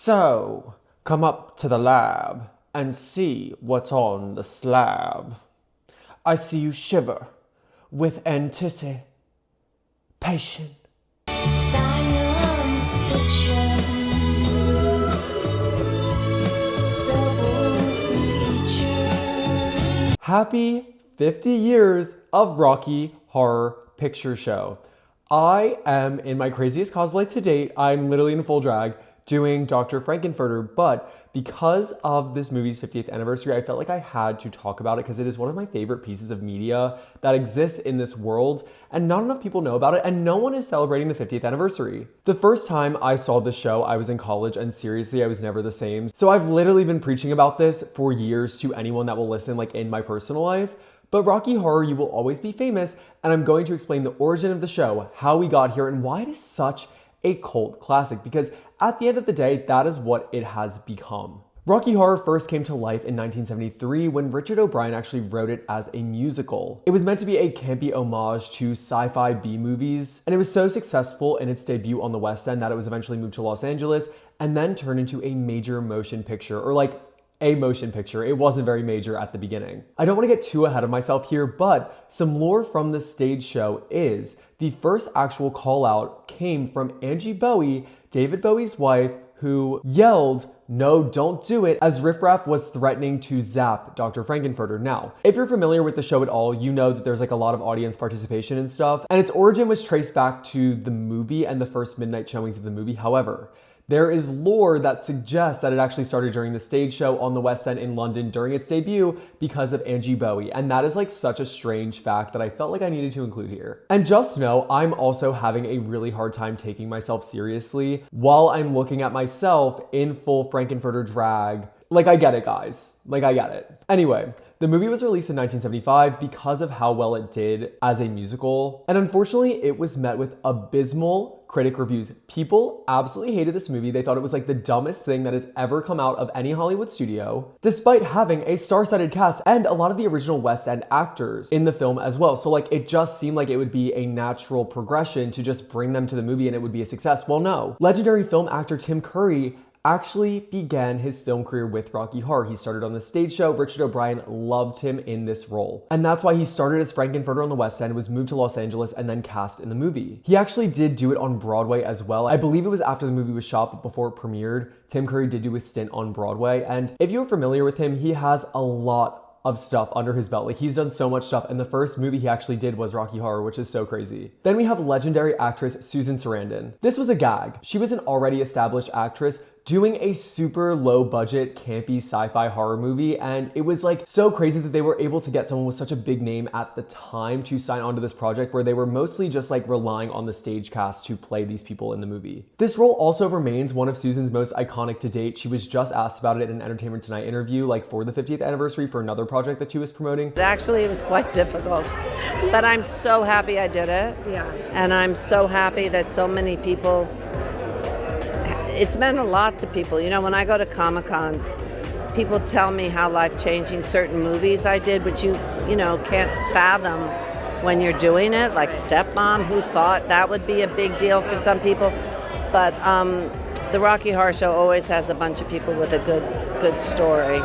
So, come up to the lab and see what's on the slab. I see you shiver with anticipation. Science fiction. Double feature. Happy 50 years of Rocky Horror Picture Show. I am in my craziest cosplay to date. I'm literally in full drag doing Dr. Frankenfurter, but because of this movie's 50th anniversary, I felt like I had to talk about it because it is one of my favorite pieces of media that exists in this world, and not enough people know about it, and no one is celebrating the 50th anniversary. The first time I saw this show, I was in college, and seriously, I was never the same. So I've literally been preaching about this for years to anyone that will listen, like in my personal life. But Rocky Horror, You Will Always Be Famous, and I'm going to explain the origin of the show, how we got here, and why it is such a cult classic, because at the end of the day, that is what it has become. Rocky Horror first came to life in 1973 when Richard O'Brien actually wrote it as a musical. It was meant to be a campy homage to sci-fi B-movies, and it was so successful in its debut on the West End that it was eventually moved to Los Angeles and then turned into a major motion picture, or like a motion picture. It wasn't very major at the beginning. I don't want to get too ahead of myself here, but some lore from the stage show is the first actual call out came from Angie Bowie, David Bowie's wife, who yelled, "No, don't do it," as Riff Raff was threatening to zap Dr. Frankenfurter. Now, if you're familiar with the show at all, you know that there's like a lot of audience participation and stuff, and its origin was traced back to the movie and the first midnight showings of the movie. However, there is lore that suggests that it actually started during the stage show on the West End in London during its debut because of Angie Bowie. And that is like such a strange fact that I felt like I needed to include here. And just know, I'm also having a really hard time taking myself seriously while I'm looking at myself in full Frankenfurter drag. Like, I get it, guys. Like, I get it. Anyway, the movie was released in 1975 because of how well it did as a musical. And unfortunately, it was met with abysmal critic reviews. People absolutely hated this movie. They thought it was like the dumbest thing that has ever come out of any Hollywood studio, despite having a star-studded cast and a lot of the original West End actors in the film as well. So like, it just seemed like it would be a natural progression to just bring them to the movie and it would be a success. Well, no. Legendary film actor Tim Curry actually began his film career with Rocky Horror. He started on the stage show. Richard O'Brien loved him in this role. And that's why he started as Frankenfurter on the West End, was moved to Los Angeles, and then cast in the movie. He actually did do it on Broadway as well. I believe it was after the movie was shot, but before it premiered, Tim Curry did do a stint on Broadway. And if you're familiar with him, he has a lot of stuff under his belt. Like, he's done so much stuff, and the first movie he actually did was Rocky Horror, which is so crazy. Then we have legendary actress Susan Sarandon. This was a gag. She was an already established actress doing a super low budget campy sci-fi horror movie, and it was like so crazy that they were able to get someone with such a big name at the time to sign on to this project, where they were mostly just like relying on the stage cast to play these people in the movie. This role also remains one of Susan's most iconic to date. She was just asked about it in an Entertainment Tonight interview, like for the 50th anniversary for another project that she was promoting. Actually, it was quite difficult, but I'm so happy I did it. Yeah. And I'm so happy that so many people, it's meant a lot to people. You know, when I go to Comic-Cons, people tell me how life-changing certain movies I did, which you can't fathom when you're doing it. Like Stepmom, who thought that would be a big deal for some people? But the Rocky Horror Show always has a bunch of people with a good story.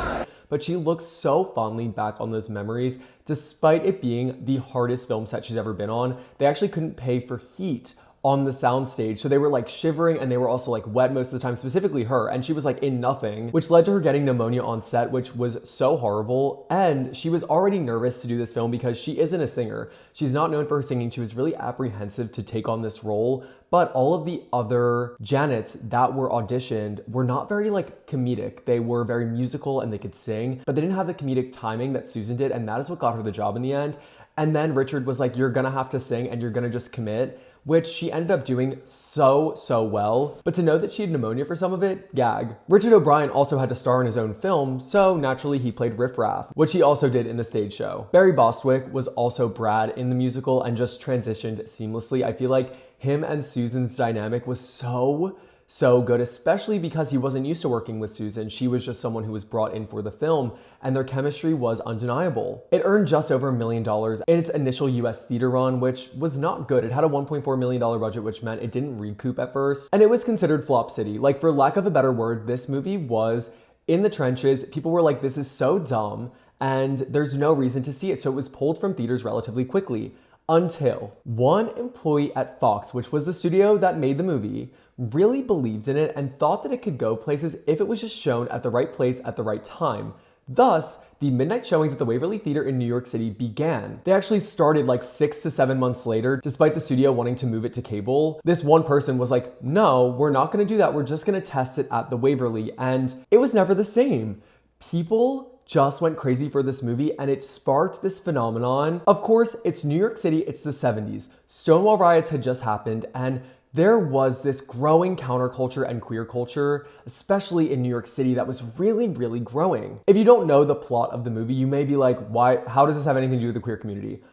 But she looks so fondly back on those memories, despite it being the hardest film set she's ever been on. They actually couldn't pay for heat on the soundstage, so they were like shivering, and they were also like wet most of the time, specifically her, and she was like in nothing, which led to her getting pneumonia on set, which was so horrible. And she was already nervous to do this film because she isn't a singer. She's not known for her singing. She was really apprehensive to take on this role, but all of the other Janets that were auditioned were not very like comedic. They were very musical and they could sing, but they didn't have the comedic timing that Susan did, and that is what got her the job in the end. And then Richard was like, "You're gonna have to sing and you're gonna just commit," which she ended up doing so well. But to know that she had pneumonia for some of it, gag. Richard O'Brien also had to star in his own film, so naturally he played Riff Raff, which he also did in the stage show. Barry Bostwick was also Brad in the musical and just transitioned seamlessly. I feel like him and Susan's dynamic was so So good, especially because he wasn't used to working with Susan. She was just someone who was brought in for the film, and their chemistry was undeniable. It earned just over $1 million in its initial US theater run, which was not good. It had a $1.4 million budget, which meant it didn't recoup at first, and it was considered flop city. Like, for lack of a better word, this movie was in the trenches. People were like, this is so dumb, and there's no reason to see it. So it was pulled from theaters relatively quickly, until one employee at Fox, which was the studio that made the movie, really believed in it and thought that it could go places if it was just shown at the right place at the right time. Thus, the midnight showings at the Waverly Theater in New York City began. They actually started like 6 to 7 months later, despite the studio wanting to move it to cable. This one person was like, no, we're not gonna do that. We're just gonna test it at the Waverly. And it was never the same. People just went crazy for this movie, and it sparked this phenomenon. Of course, it's New York City, it's the 70s. Stonewall riots had just happened, and there was this growing counterculture and queer culture, especially in New York City, that was really, really growing. If you don't know the plot of the movie, you may be like, why? How does this have anything to do with the queer community?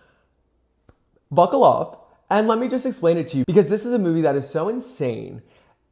Buckle up, and let me just explain it to you, because this is a movie that is so insane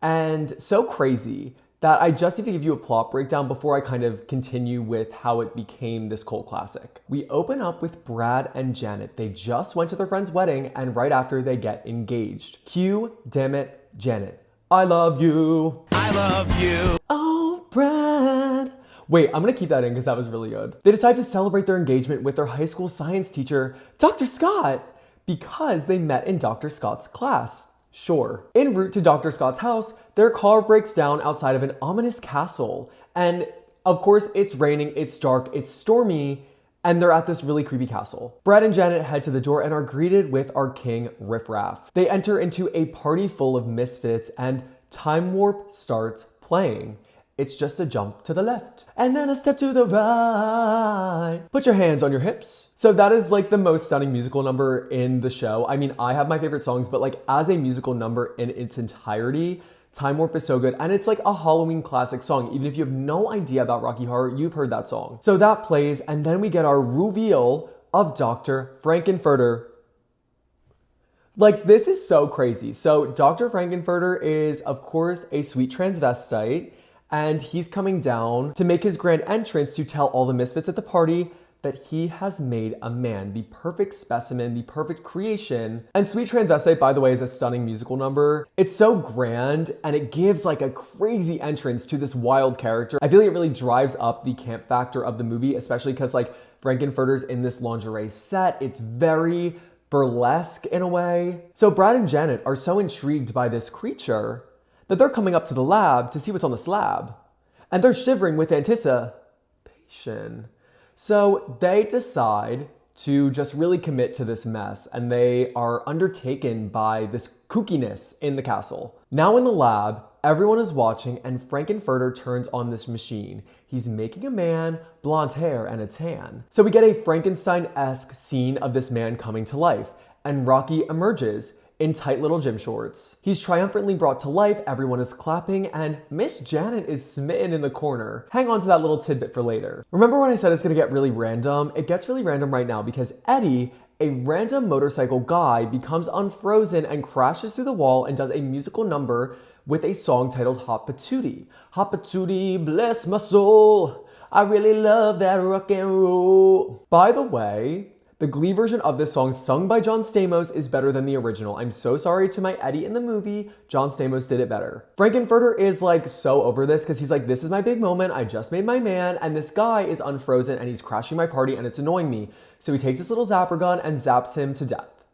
and so crazy that I just need to give you a plot breakdown before I kind of continue with how it became this cult classic. We open up with Brad and Janet. They just went to their friend's wedding, and right after they get engaged. Cue, damn it, Janet. I love you. I love you. Oh, Brad. Wait, I'm gonna keep that in because that was really good. They decide to celebrate their engagement with their high school science teacher, Dr. Scott, because they met in Dr. Scott's class. Sure. En route to Dr. Scott's house, their car breaks down outside of an ominous castle. And of course, it's raining, it's dark, it's stormy, and they're at this really creepy castle. Brad and Janet head to the door and are greeted with our king, Riff Raff. They enter into a party full of misfits, and Time Warp starts playing. It's just a jump to the left and then a step to the right. Put your hands on your hips. So that is like the most stunning musical number in the show. I mean, I have my favorite songs, but like as a musical number in its entirety, Time Warp is so good. And it's like a Halloween classic song. Even if you have no idea about Rocky Horror, you've heard that song. So that plays, and then we get our reveal of Dr. Frankenfurter. Like, this is so crazy. So Dr. Frankenfurter is, of course, a sweet transvestite, and he's coming down to make his grand entrance to tell all the misfits at the party that he has made a man, the perfect specimen, the perfect creation. And Sweet Transvestite, by the way, is a stunning musical number. It's so grand, and it gives like a crazy entrance to this wild character. I feel like it really drives up the camp factor of the movie, especially because like Frankenfurter's in this lingerie set. It's very burlesque in a way. So Brad and Janet are so intrigued by this creature that they're coming up to the lab to see what's on the slab. And they're shivering with anticipation. So they decide to just really commit to this mess, and they are undertaken by this kookiness in the castle. Now in the lab, everyone is watching, and Frankenfurter turns on this machine. He's making a man, blonde hair, and a tan. So we get a Frankenstein-esque scene of this man coming to life, and Rocky emerges in tight little gym shorts. He's triumphantly brought to life, everyone is clapping, and Miss Janet is smitten in the corner. Hang on to that little tidbit for later. Remember when I said it's gonna get really random? It gets really random right now because Eddie, a random motorcycle guy, becomes unfrozen and crashes through the wall and does a musical number with a song titled Hot Patootie. Hot Patootie, bless my soul. I really love that rock and roll. By the way, the Glee version of this song sung by John Stamos is better than the original. I'm so sorry to my Eddie in the movie. John Stamos did it better. Frankenfurter is like so over this because he's like, this is my big moment. I just made my man, and this guy is unfrozen and he's crashing my party and it's annoying me. So he takes his little zapper gun and zaps him to death.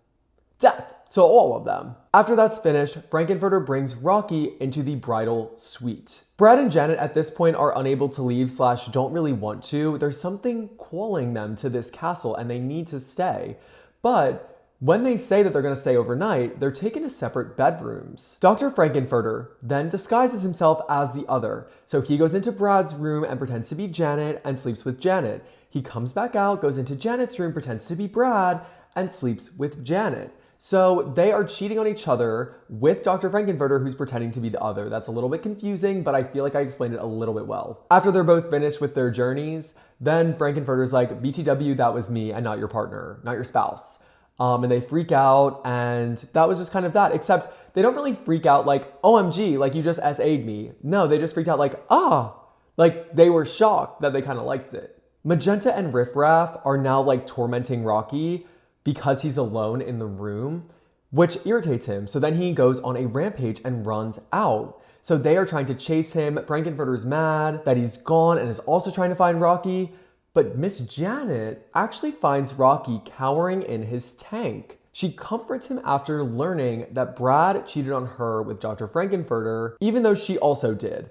Death to all of them. After that's finished, Frankenfurter brings Rocky into the bridal suite. Brad and Janet at this point are unable to leave / don't really want to. There's something calling them to this castle and they need to stay. But when they say that they're gonna stay overnight, they're taken to separate bedrooms. Dr. Frankenfurter then disguises himself as the other. So he goes into Brad's room and pretends to be Janet and sleeps with Janet. He comes back out, goes into Janet's room, pretends to be Brad, and sleeps with Janet. So they are cheating on each other with Dr. Frankenfurter, who's pretending to be the other. That's a little bit confusing, but I feel like I explained it a little bit well. After they're both finished with their journeys, then Frankenfurter's like, BTW, that was me and not your partner, not your spouse. And they freak out, and that was just kind of that. Except they don't really freak out like, OMG, like you just SA'd me. No, they just freaked out like, ah, like they were shocked that they kind of liked it. Magenta and Riff Raff are now like tormenting Rocky because he's alone in the room, which irritates him. So then he goes on a rampage and runs out. So they are trying to chase him. Frankenfurter's mad that he's gone and is also trying to find Rocky. But Miss Janet actually finds Rocky cowering in his tank. She comforts him after learning that Brad cheated on her with Dr. Frankenfurter, even though she also did.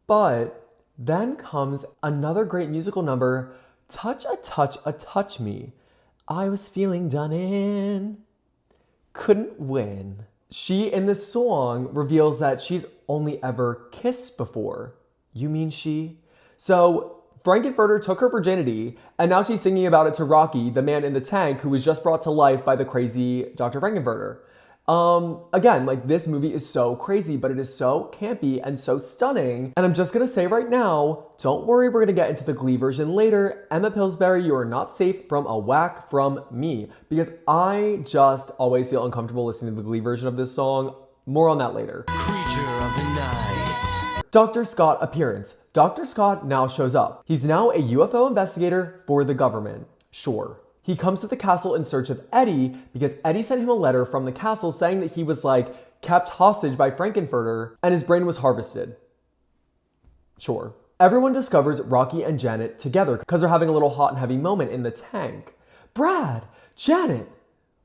But then comes another great musical number, Touch a Touch a Touch Me. I was feeling done in. Couldn't win. She, in this song, reveals that she's only ever kissed before. You mean she? So Frankenfurter took her virginity, and now she's singing about it to Rocky, the man in the tank who was just brought to life by the crazy Dr. Frankenfurter. Again, like this movie is so crazy, but it is so campy and so stunning. And I'm just gonna say right now, don't worry, we're gonna get into the Glee version later. Emma Pillsbury, you are not safe from a whack from me, because I just always feel uncomfortable listening to the Glee version of this song. More on that later. Creature of the night. Dr. Scott appearance. Dr. Scott now shows up. He's now a UFO investigator for the government. Sure. He comes to the castle in search of Eddie because Eddie sent him a letter from the castle saying that he was like kept hostage by Frankenfurter and his brain was harvested. Sure. Everyone discovers Rocky and Janet together because they're having a little hot and heavy moment in the tank. Brad, Janet,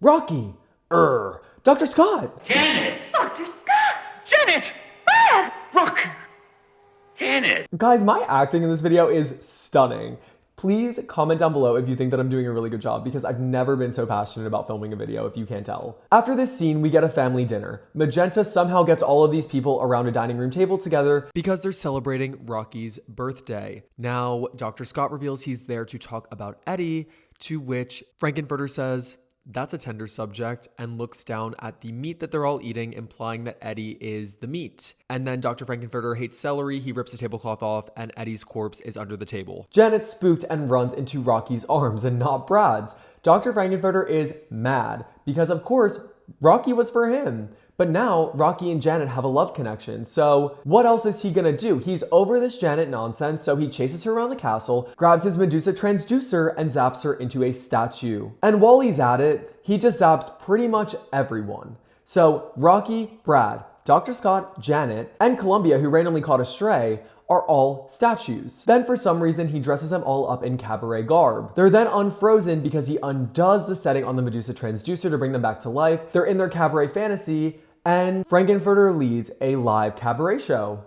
Rocky, Dr. Scott. Janet! Dr. Scott! Janet! Brad! Rocky! Janet! Guys, my acting in this video is stunning. Please comment down below if you think that I'm doing a really good job, because I've never been so passionate about filming a video, if you can't tell. After this scene, we get a family dinner. Magenta somehow gets all of these people around a dining room table together because they're celebrating Rocky's birthday. Now, Dr. Scott reveals he's there to talk about Eddie, to which Frankenfurter says, that's a tender subject, and looks down at the meat that they're all eating, implying that Eddie is the meat. And then Dr. Frankenfurter hates celery, he rips the tablecloth off, and Eddie's corpse is under the table. Janet's spooked and runs into Rocky's arms and not Brad's. Dr. Frankenfurter is mad, because of course, Rocky was for him. But now, Rocky and Janet have a love connection, so what else is he gonna do? He's over this Janet nonsense, so he chases her around the castle, grabs his Medusa transducer, and zaps her into a statue. And while he's at it, he just zaps pretty much everyone. So, Rocky, Brad, Dr. Scott, Janet, and Columbia, who randomly caught a stray, are all statues. Then for some reason, he dresses them all up in cabaret garb. They're then unfrozen because he undoes the setting on the Medusa transducer to bring them back to life. They're in their cabaret fantasy, and Frankenfurter leads a live cabaret show.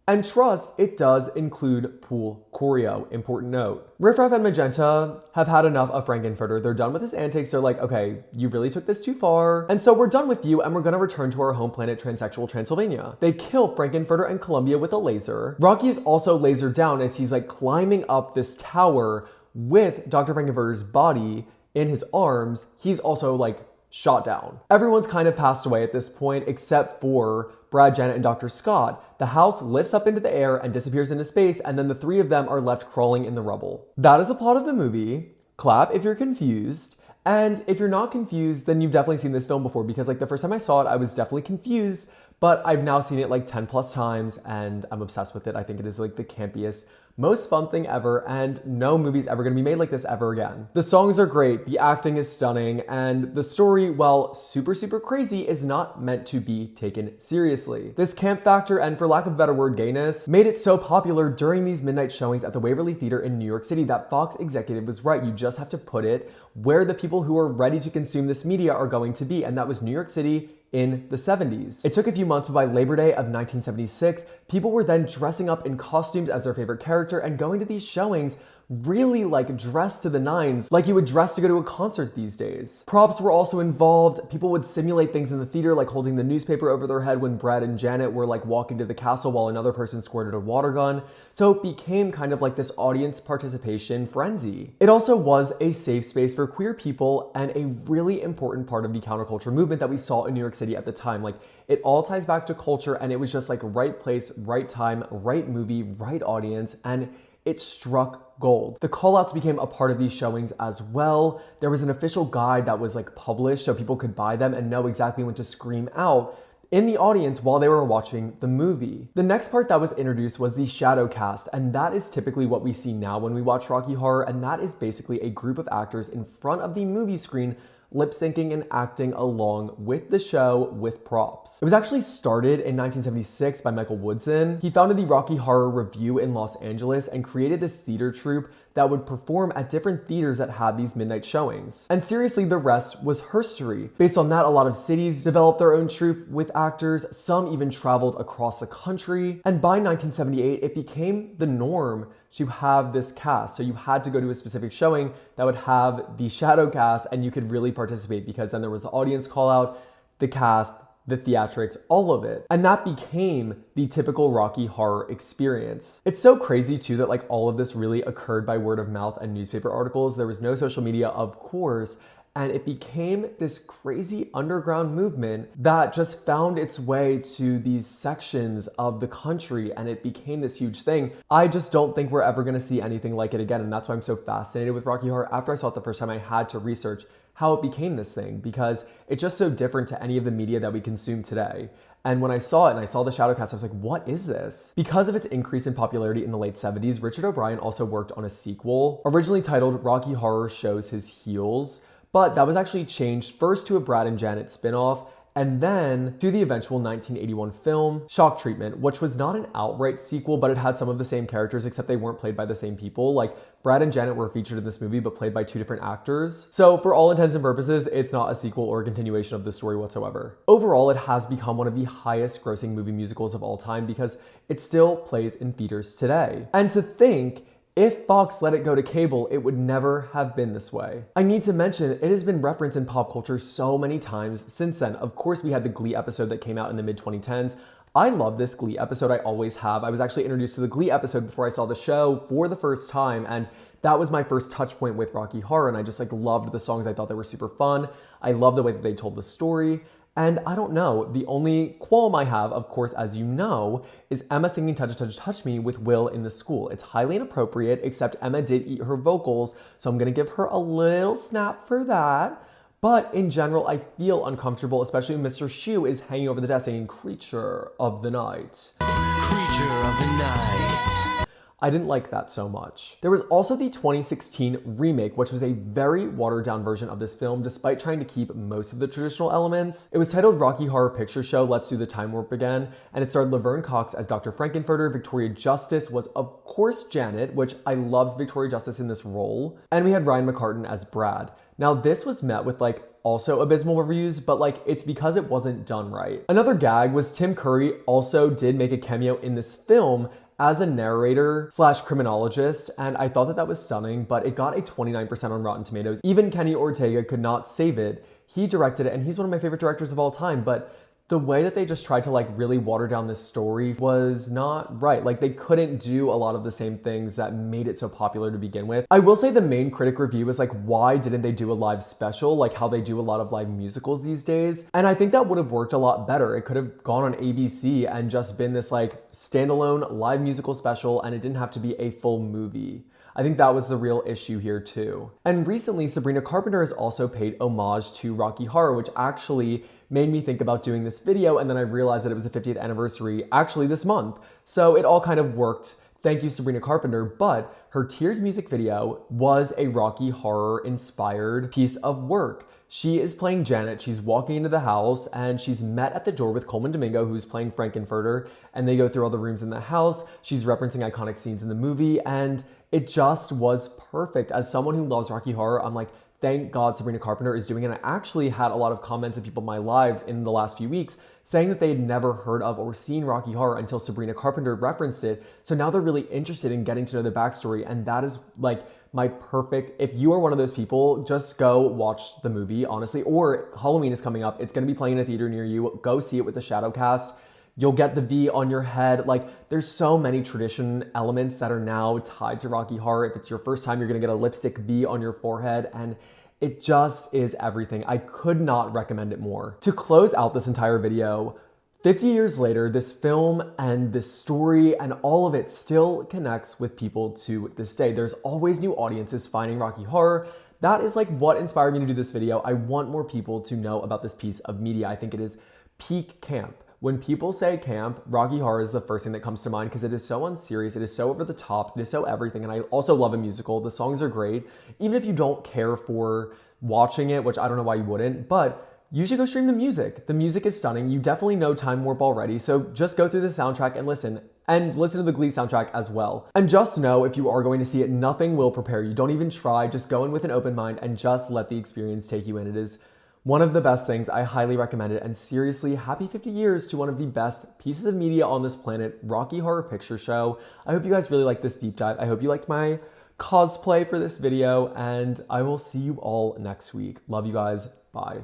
And trust, it does include pool choreo, important note. Riff Raff and Magenta have had enough of Frankenfurter. They're done with his antics. They're like, okay, you really took this too far. And so we're done with you and we're gonna return to our home planet, transsexual Transylvania. They kill Frankenfurter and Columbia with a laser. Rocky is also lasered down as he's like climbing up this tower with Dr. Frankenfurter's body in his arms. He's also like shot down. Everyone's kind of passed away at this point except for Brad, Janet, and Dr. Scott. The house lifts up into the air and disappears into space, and then the three of them are left crawling in the rubble. That is the plot of the movie. Clap if you're confused. And if you're not confused, then you've definitely seen this film before, because like the first time I saw it, I was definitely confused, but I've now seen it like 10 plus times and I'm obsessed with it. I think it is like the campiest, most fun thing ever, and no movie's ever gonna be made like this ever again. The songs are great, the acting is stunning, and the story, while super, super crazy, is not meant to be taken seriously. This camp factor, and for lack of a better word, gayness, made it so popular during these midnight showings at the Waverly Theater in New York City that Fox executive was right. You just have to put it where the people who are ready to consume this media are going to be, and that was New York City in the 70s. It took a few months, but by Labor Day of 1976, people were then dressing up in costumes as their favorite character and going to these showings really like dressed to the nines, like you would dress to go to a concert these days. Props were also involved. People would simulate things in the theater, like holding the newspaper over their head when Brad and Janet were like walking to the castle while another person squirted a water gun. So it became kind of like this audience participation frenzy. It also was a safe space for queer people and a really important part of the counterculture movement that we saw in New York City at the time. Like it all ties back to culture, and it was just like right place, right time, right movie, right audience, and it struck gold. The callouts became a part of these showings as well. There was an official guide that was like published so people could buy them and know exactly when to scream out in the audience while they were watching the movie. The next part that was introduced was the shadow cast, and that is typically what we see now when we watch Rocky Horror, and that is basically a group of actors in front of the movie screen lip syncing and acting along with the show with props. It was actually started in 1976 by Michael Woodson. He founded the Rocky Horror Revue in Los Angeles and created this theater troupe that would perform at different theaters that had these midnight showings. And seriously, the rest was history. Based on that, a lot of cities developed their own troupe with actors, some even traveled across the country, and by 1978, it became the norm to have this cast. So you had to go to a specific showing that would have the shadow cast and you could really participate, because then there was the audience call out, the cast, the theatrics, all of it. And that became the typical Rocky Horror experience. It's so crazy too that like all of this really occurred by word of mouth and newspaper articles. There was no social media, of course, and it became this crazy underground movement that just found its way to these sections of the country, and it became this huge thing. I just don't think we're ever gonna see anything like it again, and that's why I'm so fascinated with Rocky Horror. After I saw it the first time, I had to research how it became this thing, because it's just so different to any of the media that we consume today. And when I saw it and I saw the shadowcast, I was like, what is this? Because of its increase in popularity in the late 70s, Richard O'Brien also worked on a sequel, originally titled Rocky Horror Shows His Heels, but that was actually changed first to a Brad and Janet spinoff, and then to the eventual 1981 film, Shock Treatment, which was not an outright sequel, but it had some of the same characters, except they weren't played by the same people. Like, Brad and Janet were featured in this movie, but played by two different actors. So for all intents and purposes, it's not a sequel or a continuation of the story whatsoever. Overall, it has become one of the highest grossing movie musicals of all time because it still plays in theaters today. And to think, if Fox let it go to cable, it would never have been this way. I need to mention, it has been referenced in pop culture so many times since then. Of course, we had the Glee episode that came out in the mid-2010s. I love this Glee episode, I always have. I was actually introduced to the Glee episode before I saw the show for the first time, and that was my first touch point with Rocky Horror, and I just like loved the songs. I thought they were super fun. I love the way that they told the story. And I don't know, the only qualm I have, of course, as you know, is Emma singing Touch, Touch, Touch Me with Will in the school. It's highly inappropriate, except Emma did eat her vocals, so I'm gonna give her a little snap for that. But in general, I feel uncomfortable, especially when Mr. Shu is hanging over the desk saying, Creature of the Night. Creature of the night. I didn't like that so much. There was also the 2016 remake, which was a very watered down version of this film, despite trying to keep most of the traditional elements. It was titled Rocky Horror Picture Show, Let's Do the Time Warp Again, and it starred Laverne Cox as Dr. Frankenfurter. Victoria Justice was, of course, Janet, which I loved Victoria Justice in this role. And we had Ryan McCartan as Brad. Now, this was met with also abysmal reviews, but it's because it wasn't done right. Another gag was Tim Curry also did make a cameo in this film as a narrator / criminologist, and I thought that that was stunning, but it got a 29% on Rotten Tomatoes. Even Kenny Ortega could not save it. He directed it, and he's one of my favorite directors of all time, but the way that they just tried to really water down this story was not right. They couldn't do a lot of the same things that made it so popular to begin with. I will say the main critic review was why didn't they do a live special how they do a lot of live musicals these days? And I think that would have worked a lot better. It could have gone on ABC and just been this standalone live musical special, and it didn't have to be a full movie. I think that was the real issue here too. And recently, Sabrina Carpenter has also paid homage to Rocky Horror, which actually made me think about doing this video, and then I realized that it was the 50th anniversary actually this month. So it all kind of worked. Thank you, Sabrina Carpenter, but her Tears music video was a Rocky Horror inspired piece of work. She is playing Janet, she's walking into the house, and she's met at the door with Coleman Domingo, who's playing Frankenfurter, and they go through all the rooms in the house. She's referencing iconic scenes in the movie, and it just was perfect. As someone who loves Rocky Horror, I'm thank God Sabrina Carpenter is doing it. And I actually had a lot of comments of people in my lives in the last few weeks saying that they had never heard of or seen Rocky Horror until Sabrina Carpenter referenced it. So now they're really interested in getting to know the backstory, and that is my perfect, if you are one of those people, just go watch the movie, honestly. Or Halloween is coming up. It's gonna be playing in a theater near you. Go see it with the shadow cast. You'll get the V on your head. There's so many tradition elements that are now tied to Rocky Horror. If it's your first time, you're gonna get a lipstick V on your forehead, and it just is everything. I could not recommend it more. To close out this entire video, 50 years later, this film and this story and all of it still connects with people to this day. There's always new audiences finding Rocky Horror. That is like what inspired me to do this video. I want more people to know about this piece of media. I think it is peak camp. When people say camp, Rocky Horror is the first thing that comes to mind because it is so unserious, it is so over the top, it is so everything, and I also love a musical. The songs are great. Even if you don't care for watching it, which I don't know why you wouldn't, but you should go stream the music. The music is stunning. You definitely know Time Warp already, so just go through the soundtrack and listen to the Glee soundtrack as well. And just know if you are going to see it, nothing will prepare you. Don't even try. Just go in with an open mind and just let the experience take you in. It is one of the best things. I highly recommend it. And seriously, happy 50 years to one of the best pieces of media on this planet, Rocky Horror Picture Show. I hope you guys really liked this deep dive. I hope you liked my cosplay for this video, and I will see you all next week. Love you guys. Bye.